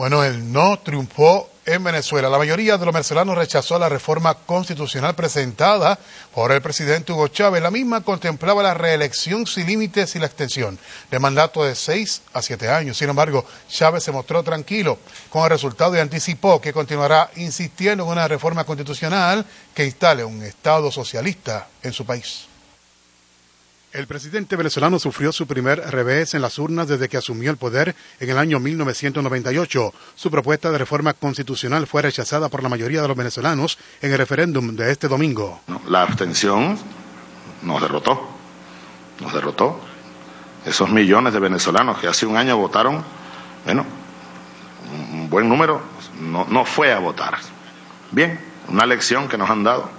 Bueno, el no triunfó en Venezuela. La mayoría de los venezolanos rechazó la reforma constitucional presentada por el presidente Hugo Chávez. La misma contemplaba la reelección sin límites y la extensión de mandato de 6 a 7 años. Sin embargo, Chávez se mostró tranquilo con el resultado y anticipó que continuará insistiendo en una reforma constitucional que instale un Estado socialista en su país. El presidente venezolano sufrió su primer revés en las urnas desde que asumió el poder en el año 1998. Su propuesta de reforma constitucional fue rechazada por la mayoría de los venezolanos en el referéndum de este domingo. La abstención nos derrotó. Esos millones de venezolanos que hace un año votaron, bueno, un buen número no fue a votar. Bien, una lección que nos han dado,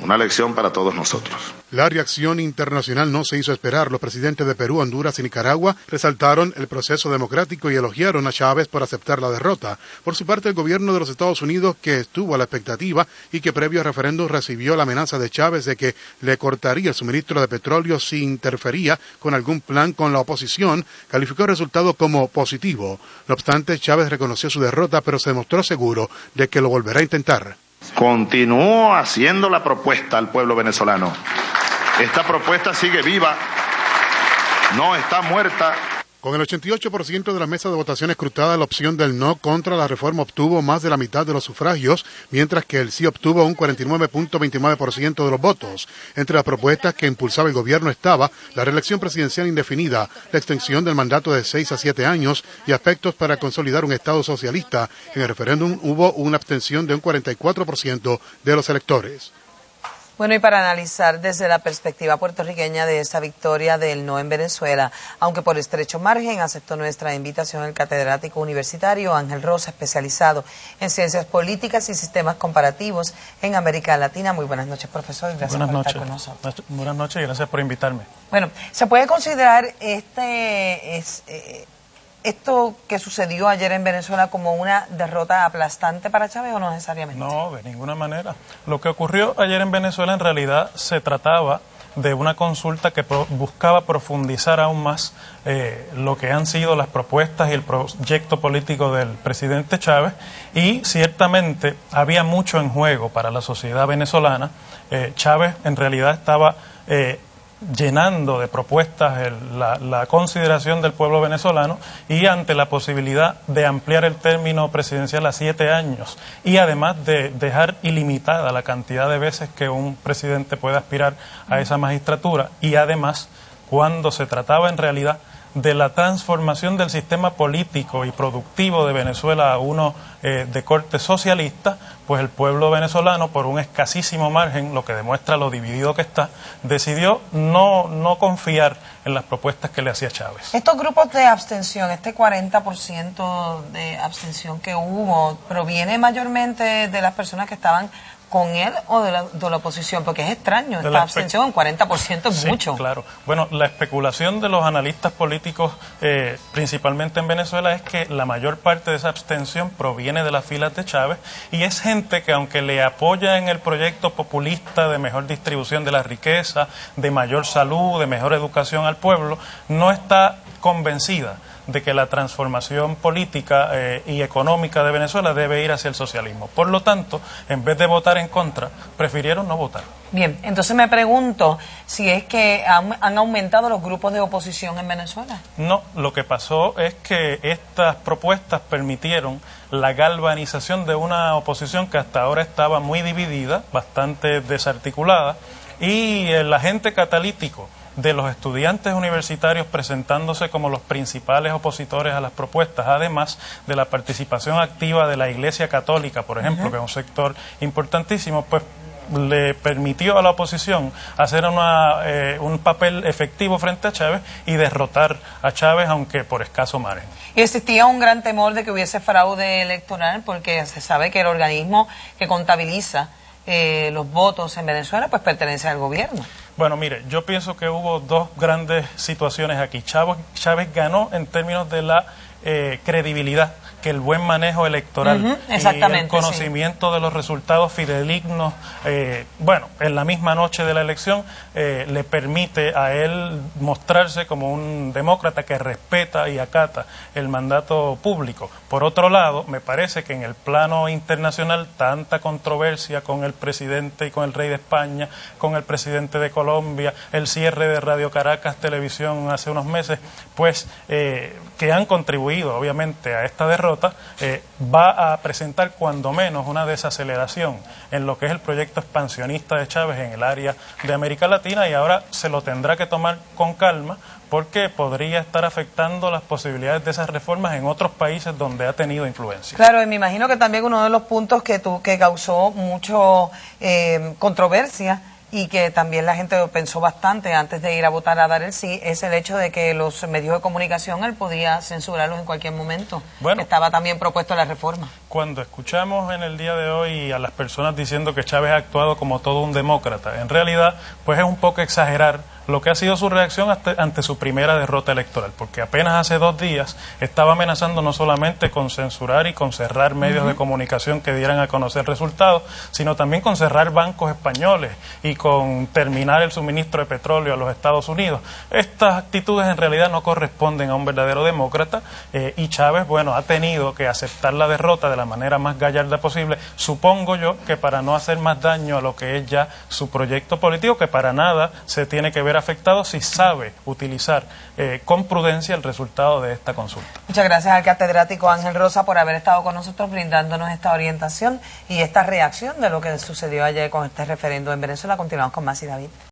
una lección para todos nosotros. La reacción internacional no se hizo esperar. Los presidentes de Perú, Honduras y Nicaragua resaltaron el proceso democrático y elogiaron a Chávez por aceptar la derrota. Por su parte, el gobierno de los Estados Unidos, que estuvo a la expectativa y que previo al referéndum recibió la amenaza de Chávez de que le cortaría el suministro de petróleo si interfería con algún plan con la oposición, calificó el resultado como positivo. No obstante, Chávez reconoció su derrota, pero se mostró seguro de que lo volverá a intentar. Continúo haciendo la propuesta al pueblo venezolano. Esta propuesta sigue viva, no está muerta. Con el 88% de la mesa de votación escrutada, la opción del no contra la reforma obtuvo más de la mitad de los sufragios, mientras que el sí obtuvo un 49.29% de los votos. Entre las propuestas que impulsaba el gobierno estaba la reelección presidencial indefinida, la extensión del mandato de 6 a 7 años y aspectos para consolidar un Estado socialista. En el referéndum hubo una abstención de un 44% de los electores. Bueno, y para analizar desde la perspectiva puertorriqueña de esa victoria del no en Venezuela, aunque por estrecho margen, aceptó nuestra invitación el catedrático universitario Ángel Rosa, especializado en ciencias políticas y sistemas comparativos en América Latina. Muy buenas noches, profesor. Gracias por estar con nosotros. Buenas noches y gracias por invitarme. Bueno, ¿se puede considerar esto que sucedió ayer en Venezuela como una derrota aplastante para Chávez o no necesariamente? No, de ninguna manera. Lo que ocurrió ayer en Venezuela en realidad se trataba de una consulta que buscaba profundizar aún más lo que han sido las propuestas y el proyecto político del presidente Chávez, y ciertamente había mucho en juego para la sociedad venezolana. Chávez en realidad estaba llenando de propuestas la consideración del pueblo venezolano, y ante la posibilidad de ampliar el término presidencial a 7 años y además de dejar ilimitada la cantidad de veces que un presidente puede aspirar a esa magistratura, y además cuando se trataba en realidad de la transformación del sistema político y productivo de Venezuela a uno de corte socialista, pues el pueblo venezolano, por un escasísimo margen, lo que demuestra lo dividido que está, decidió no confiar en las propuestas que le hacía Chávez. Estos grupos de abstención, este 40% de abstención que hubo, ¿proviene mayormente de las personas que estaban con él o de la oposición? Porque es extraño, esta abstención, un 40% es mucho. Claro. Bueno, la especulación de los analistas políticos, principalmente en Venezuela, es que la mayor parte de esa abstención proviene de las filas de Chávez, y es gente que, aunque le apoya en el proyecto populista de mejor distribución de la riqueza, de mayor salud, de mejor educación al pueblo, no está convencida de que la transformación política y económica de Venezuela debe ir hacia el socialismo. Por lo tanto, en vez de votar en contra, prefirieron no votar. Bien, entonces me pregunto si es que han aumentado los grupos de oposición en Venezuela. No, lo que pasó es que estas propuestas permitieron la galvanización de una oposición que hasta ahora estaba muy dividida, bastante desarticulada, y el agente catalítico de los estudiantes universitarios presentándose como los principales opositores a las propuestas, además de la participación activa de la Iglesia Católica, por ejemplo, que es un sector importantísimo, pues le permitió a la oposición hacer un papel efectivo frente a Chávez y derrotar a Chávez, aunque por escaso margen. Y existía un gran temor de que hubiese fraude electoral, porque se sabe que el organismo que contabiliza los votos en Venezuela pues pertenece al gobierno. Bueno, mire, yo pienso que hubo dos grandes situaciones aquí. Chávez ganó en términos de la credibilidad que el buen manejo electoral y el conocimiento de los resultados fidedignos, bueno, en la misma noche de la elección, le permite a él mostrarse como un demócrata que respeta y acata el mandato público. Por otro lado, me parece que en el plano internacional, tanta controversia con el presidente y con el rey de España, con el presidente de Colombia, el cierre de Radio Caracas Televisión hace unos meses, pues que han contribuido obviamente a esta derrota, va a presentar cuando menos una desaceleración en lo que es el proyecto expansionista de Chávez en el área de América Latina, y ahora se lo tendrá que tomar con calma porque podría estar afectando las posibilidades de esas reformas en otros países donde ha tenido influencia. Claro, y me imagino que también uno de los puntos que causó mucho controversia y que también la gente pensó bastante antes de ir a votar a dar el sí, es el hecho de que los medios de comunicación él podía censurarlos en cualquier momento. Bueno, estaba también propuesto la reforma. Cuando escuchamos en el día de hoy a las personas diciendo que Chávez ha actuado como todo un demócrata, en realidad pues es un poco exagerar lo que ha sido su reacción ante su primera derrota electoral, porque apenas hace 2 días estaba amenazando no solamente con censurar y con cerrar medios de comunicación que dieran a conocer resultados, sino también con cerrar bancos españoles y con terminar el suministro de petróleo a los Estados Unidos. Estas actitudes en realidad no corresponden a un verdadero demócrata, y Chávez, bueno, ha tenido que aceptar la derrota de la manera más gallarda posible, supongo yo que para no hacer más daño a lo que es ya su proyecto político, que para nada se tiene que ver afectado si sabe utilizar con prudencia el resultado de esta consulta. Muchas gracias al catedrático Ángel Rosa por haber estado con nosotros brindándonos esta orientación y esta reacción de lo que sucedió ayer con este referendo en Venezuela. Continuamos con más y David.